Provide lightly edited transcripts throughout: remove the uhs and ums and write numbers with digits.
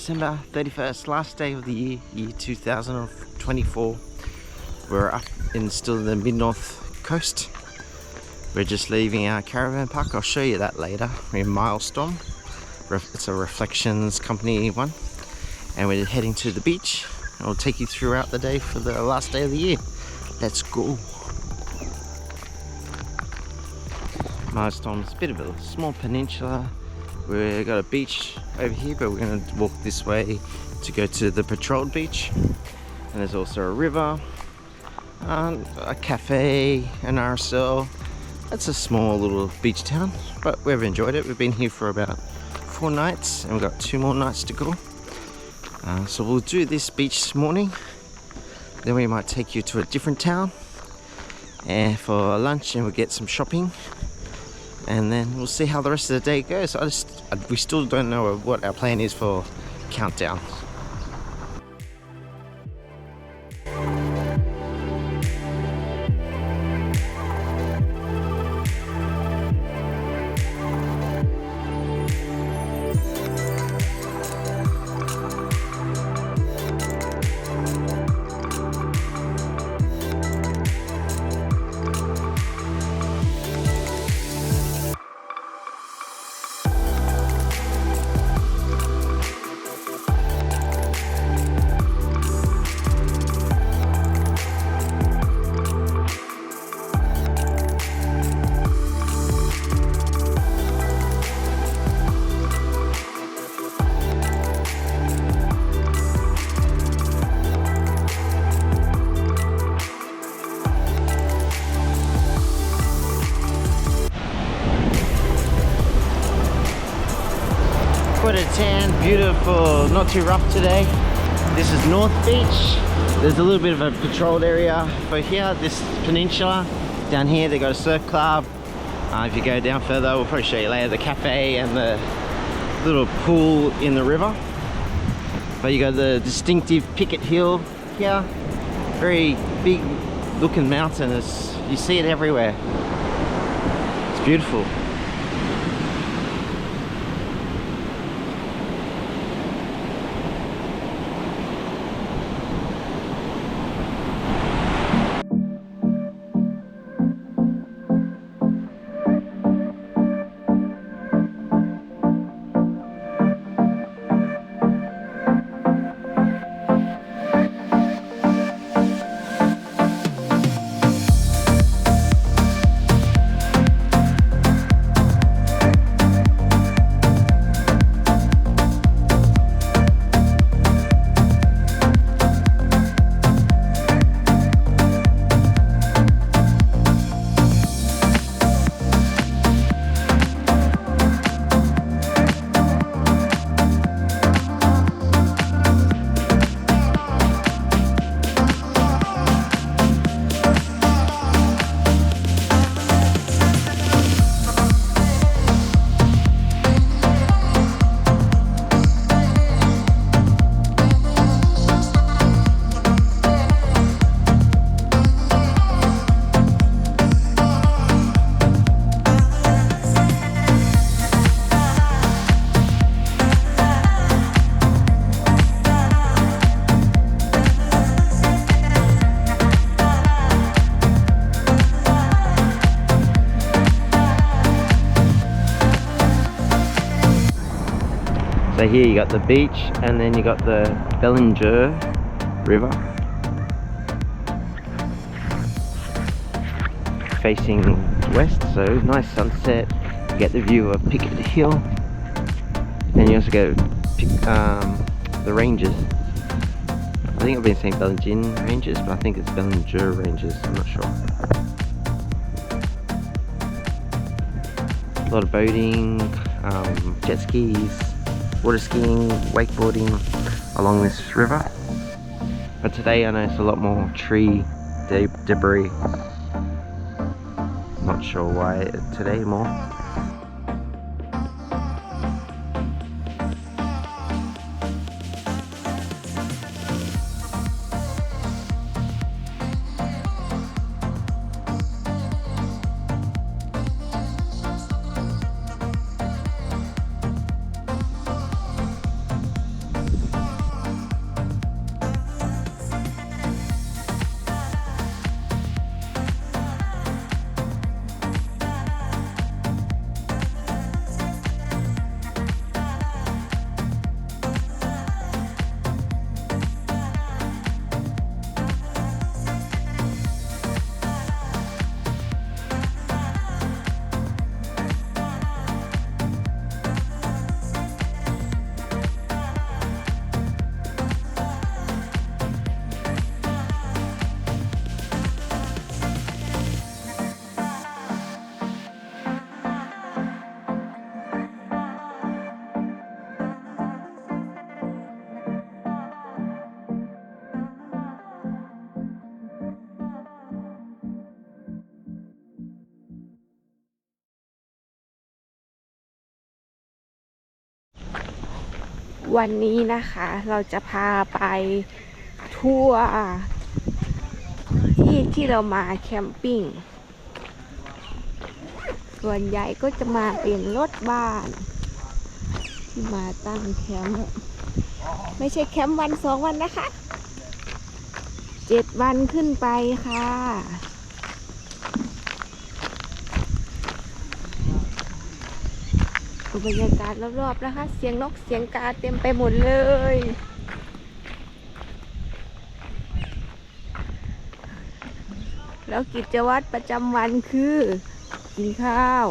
December 31st, last day of the year 2024. We're up still in the mid-north coast. We're just leaving our caravan park. I'll show you that later. We're in Mylestom. It's a Reflections company one. And we're heading to the beach. I'll take you throughout the day for the last day of the year. Let's go. Mylestom's a bit of a small peninsula. We've got a beach over here, but we're going to walk this way to go to the patrolled beach. And there's also a river, a cafe, an RSL. It's a small little beach town, but we've enjoyed it. We've been here for about 4 nights and we've got 2 more nights to go. So we'll do this beach this morning. Then we might take you to a different town for lunch, and we'll get some shopping. And then we'll see how the rest of the day goes. We still don't know what our plan is for countdown. Quite a tan, beautiful, not too rough today. This is North Beach. There's a little bit of a patrolled area for here, this peninsula. Down here they got a surf club. If you go down further, we'll probably show you later, the cafe and the little pool in the river. But you got the distinctive Picket Hill here. Very big looking mountain. You see it everywhere. It's beautiful. So here you got the beach, and then you got the Bellinger River facing west, so nice sunset. You get the view of Picket Hill, and you also get the ranges. I think I've been saying Bellinger Ranges, but I think it's Bellinger Ranges, I'm not sure. A lot of boating, jet skis, water skiing, wakeboarding along this river. But today I noticed a lot more tree debris. Not sure why today more. วันนี้นะคะเราจะพาไปทัวร์ที่เรามาแคมปิ้งส่วนใหญ่ก็จะมาเป็นรถบ้านที่มาตั้งแคมป์ไม่ใช่แคมป์วัน2 วันนะคะ7 วันขึ้นไปค่ะดูบรรยากาศรอบๆนะคะเสียงนกเสียงกาเต็มไปหมดเลยแล้วกิจวัตรประจำวันคือกินข้าว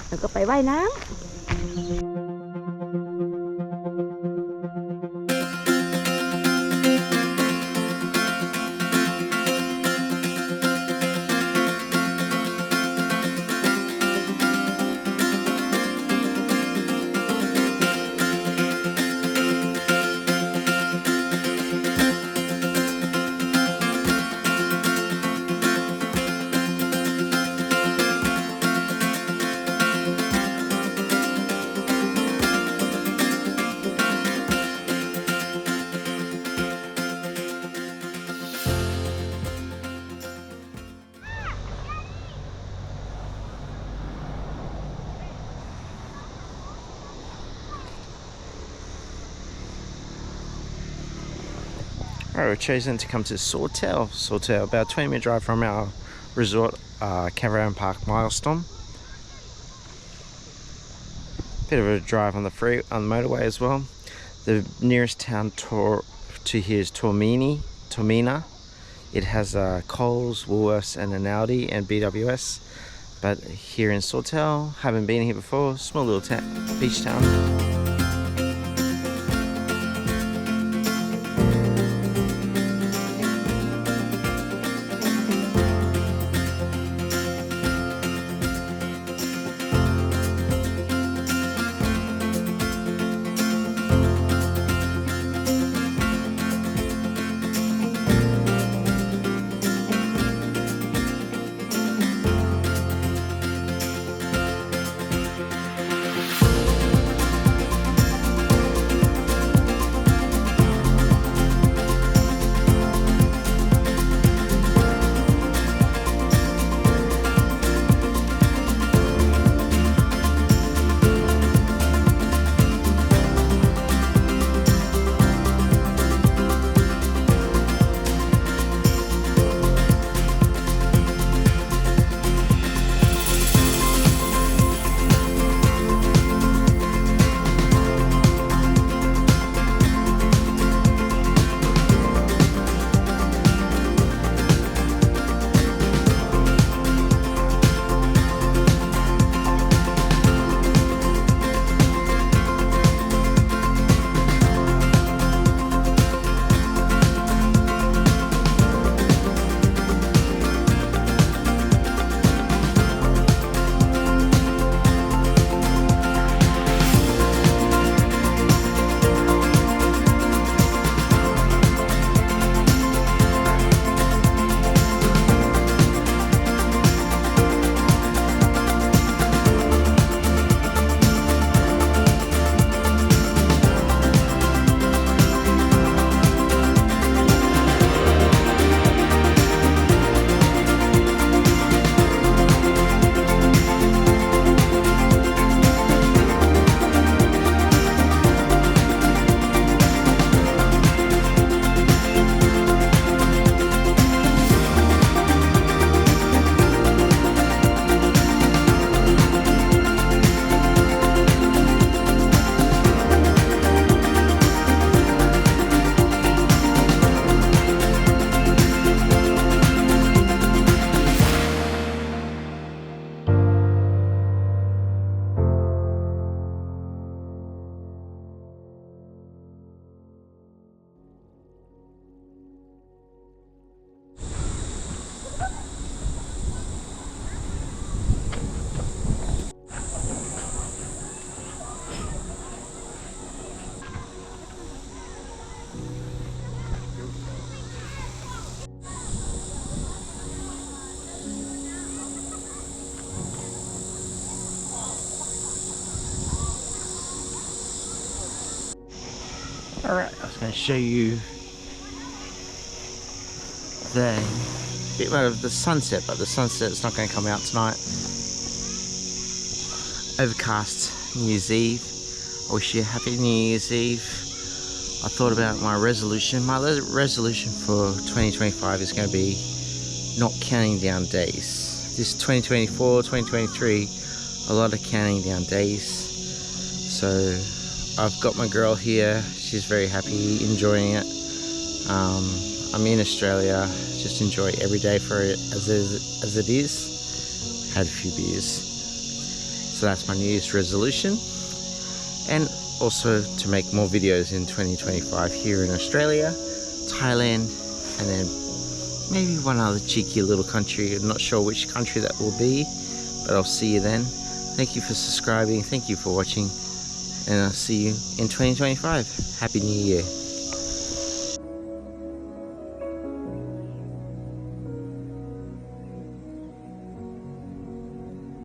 แล้วก็ไปว่ายน้ำAlright, we've chosen to come to Sawtell, about a 20-minute drive from our resort caravan park Mylestom. Bit of a drive on the motorway as well. The nearest town to here is Tormina. It has Coles, Woolworths and an Aldi and BWS. But here in Sawtell, haven't been here before, small little beach town. Alright, I was going to show you the bit of the sunset, but the sunset's not going to come out tonight. Overcast New Year's Eve. I wish you a happy New Year's Eve. I thought about my resolution. My resolution for 2025 is going to be not counting down days. This 2024, 2023, a lot of counting down days. So I've got my girl here. She's very happy, enjoying it. I'm in Australia. Just enjoy every day for it as it is. Had a few beers. So that's my New Year's resolution. And also to make more videos in 2025 here in Australia, Thailand, and then maybe one other cheeky little country. I'm not sure which country that will be, but I'll see you then. Thank you for subscribing. Thank you for watching. And I'll see you in 2025. Happy New Year.